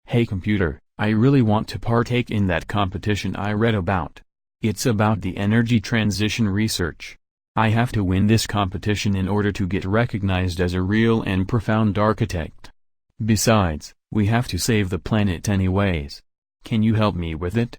Hey computer, I really want to partake in that competition I read about. It's about the energy transition research. I have to win this competition in order to get recognized as a real and profound architect. Besides, we have to save the planet anyways. Can you help me with it?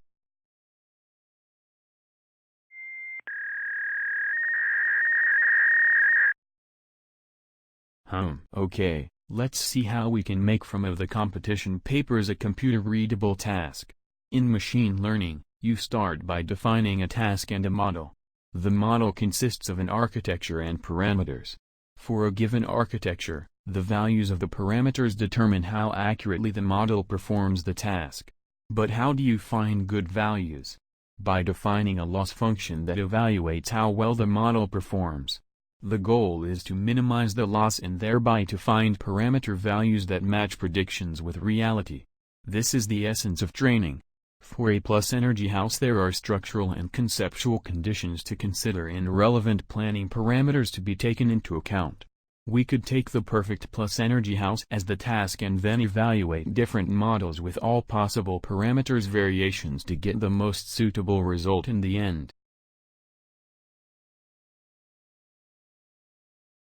Okay, let's see how we can make from of the competition papers a computer-readable task. In machine learning, you start by defining a task and a model. The model consists of an architecture and parameters. For a given architecture, the values of the parameters determine how accurately the model performs the task. But how do you find good values? By defining a loss function that evaluates how well the model performs. The goal is to minimize the loss and thereby to find parameter values that match predictions with reality. This is the essence of training. For a Plus-Enery house there are structural and conceptual conditions to consider and relevant planning parameters to be taken into account. We could take the perfect Plus-Enery house as the task and then evaluate different models with all possible parameters variations to get the most suitable result in the end.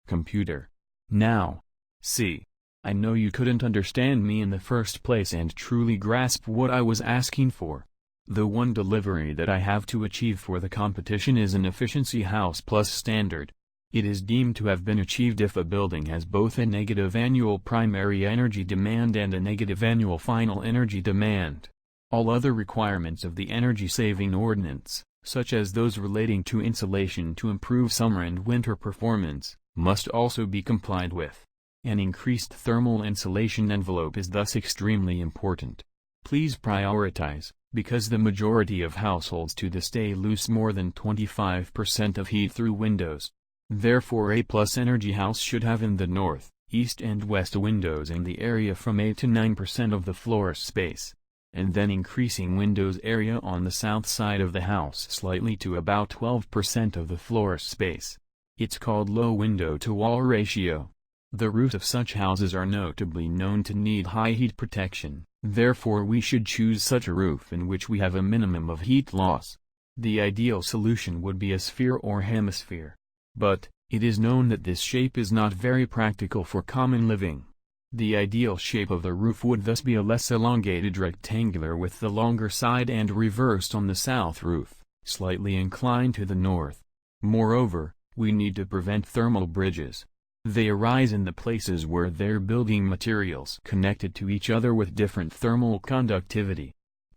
Computer. Now. See. I know you couldn't understand me in the first place and truly grasp what I was asking for. The one delivery that I have to achieve for the competition is an efficiency house plus standard. It is deemed to have been achieved if a building has both a negative annual primary energy demand and a negative annual final energy demand. All other requirements of the energy saving ordinance, such as those relating to insulation to improve summer and winter performance, must also be complied with. An increased thermal insulation envelope is thus extremely important. Please prioritize, because the majority of households to this day lose more than 25% of heat through windows. Therefore a Plus-Enery house should have in the north, east and west windows in the area from 8 to 9% of the floor space. And then increasing windows area on the south side of the house slightly to about 12% of the floor space. It's called low window to wall ratio. The roofs of such houses are notably known to need high heat protection, therefore we should choose such a roof in which we have a minimum of heat loss. The ideal solution would be a sphere or hemisphere. But, it is known that this shape is not very practical for common living. The ideal shape of the roof would thus be a less elongated rectangular with the longer side and reversed on the south roof, slightly inclined to the north. Moreover, we need to prevent thermal bridges. They arise in the places where they're building materials connected to each other with different thermal conductivity.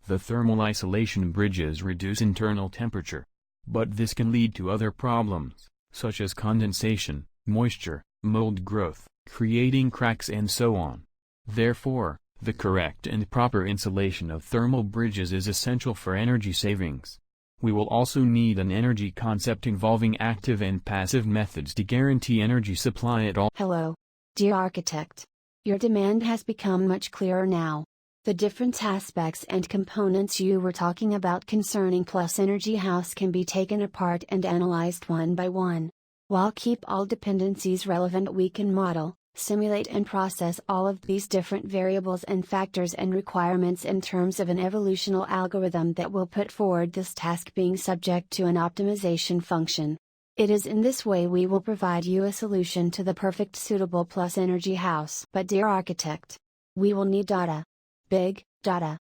The thermal isolation bridges reduce internal temperature. But this can lead to other problems, such as condensation, moisture, mold growth, creating cracks and so on. Therefore, the correct and proper insulation of thermal bridges is essential for energy savings. We will also need an energy concept involving active and passive methods to guarantee energy supply at all. Hello, dear architect. Your demand has become much clearer now. The different aspects and components you were talking about concerning Plus-Enery house can be taken apart and analyzed one by one. While keep all dependencies relevant, we can model, simulate and process all of these different variables and factors and requirements in terms of an evolutional algorithm that will put forward this task being subject to an optimization function. It is in this way we will provide you a solution to the perfect suitable Plus-Enery house. But dear architect, we will need data. Big data.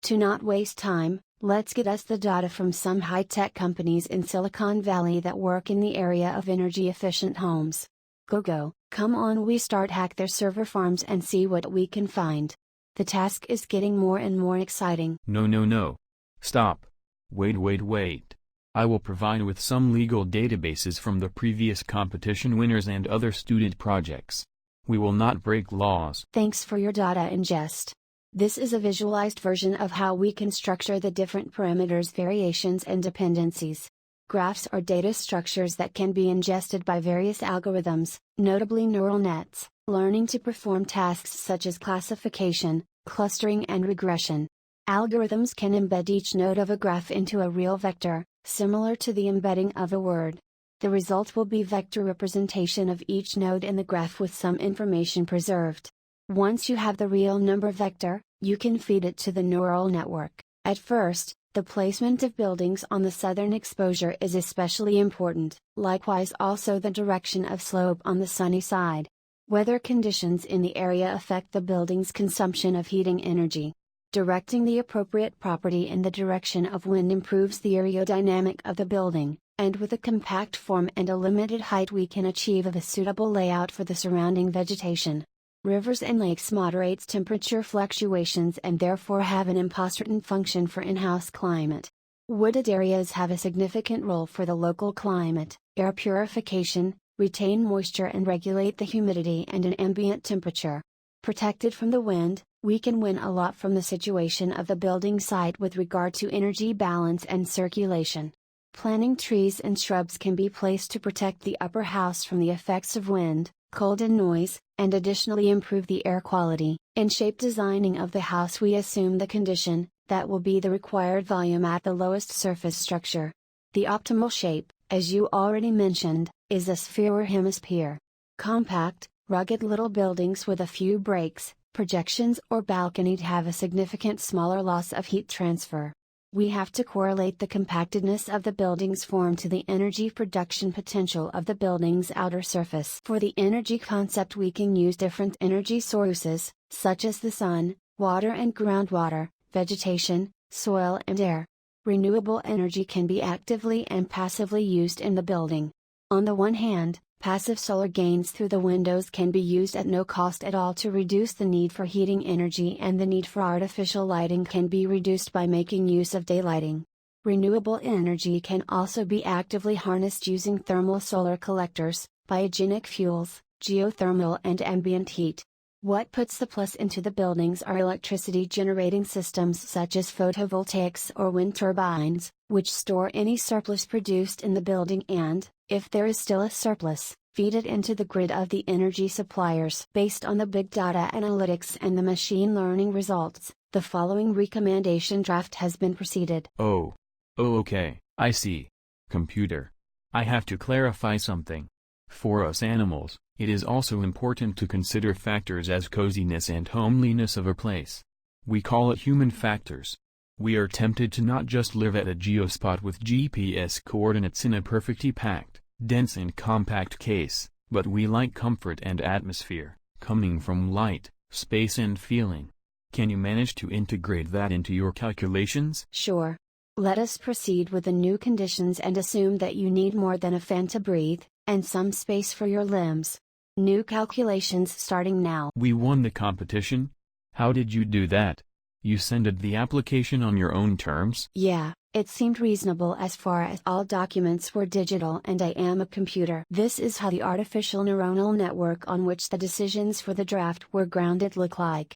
To not waste time, let's get us the data from some high-tech companies in Silicon Valley that work in the area of energy-efficient homes. Go, come on, we start hack their server farms and see what we can find. The task is getting more and more exciting. No. Stop. Wait. I will provide with some legal databases from the previous competition winners and other student projects. We will not break laws. Thanks for your data ingest. This is a visualized version of how we can structure the different parameters, variations and dependencies. Graphs are data structures that can be ingested by various algorithms, notably neural nets, learning to perform tasks such as classification, clustering and regression. Algorithms can embed each node of a graph into a real vector, similar to the embedding of a word. The result will be vector representation of each node in the graph with some information preserved. Once you have the real number vector, you can feed it to the neural network. At first, the placement of buildings on the southern exposure is especially important, likewise also the direction of slope on the sunny side. Weather conditions in the area affect the building's consumption of heating energy. Directing the appropriate property in the direction of wind improves the aerodynamic of the building, and with a compact form and a limited height we can achieve a suitable layout for the surrounding vegetation. Rivers and lakes moderate temperature fluctuations and therefore have an important function for in-house climate. Wooded areas have a significant role for the local climate, air purification, retain moisture and regulate the humidity and an ambient temperature. Protected from the wind, we can win a lot from the situation of the building site with regard to energy balance and circulation. Planting trees and shrubs can be placed to protect the upper house from the effects of wind, cold and noise, and additionally improve the air quality. In shape designing of the house we assume the condition, that will be the required volume at the lowest surface structure. The optimal shape, as you already mentioned, is a sphere or hemisphere. Compact, rugged little buildings with a few breaks, projections or balconied have a significant smaller loss of heat transfer. We have to correlate the compactedness of the building's form to the energy production potential of the building's outer surface. For the energy concept we can use different energy sources, such as the sun, water and groundwater, vegetation, soil and air. Renewable energy can be actively and passively used in the building. On the one hand, passive solar gains through the windows can be used at no cost at all to reduce the need for heating energy, and the need for artificial lighting can be reduced by making use of daylighting. Renewable energy can also be actively harnessed using thermal solar collectors, biogenic fuels, geothermal and ambient heat. What puts the plus into the buildings are electricity generating systems such as photovoltaics or wind turbines, which store any surplus produced in the building and, if there is still a surplus, feed it into the grid of the energy suppliers. Based on the big data analytics and the machine learning results, the following recommendation draft has been proceeded. Oh, okay, I see. Computer. I have to clarify something. For us animals, it is also important to consider factors as coziness and homeliness of a place. We call it human factors. We are tempted to not just live at a geospot with GPS coordinates in a perfectly packed, dense and compact case, but we like comfort and atmosphere, coming from light, space and feeling. Can you manage to integrate that into your calculations? Sure. Let us proceed with the new conditions and assume that you need more than a fan to breathe, and some space for your limbs. New calculations starting now. We won the competition? How did you do that? You sended the application on your own terms? Yeah, it seemed reasonable as far as all documents were digital and I am a computer. This is how the artificial neuronal network on which the decisions for the draft were grounded look like.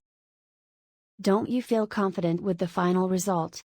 Don't you feel confident with the final result?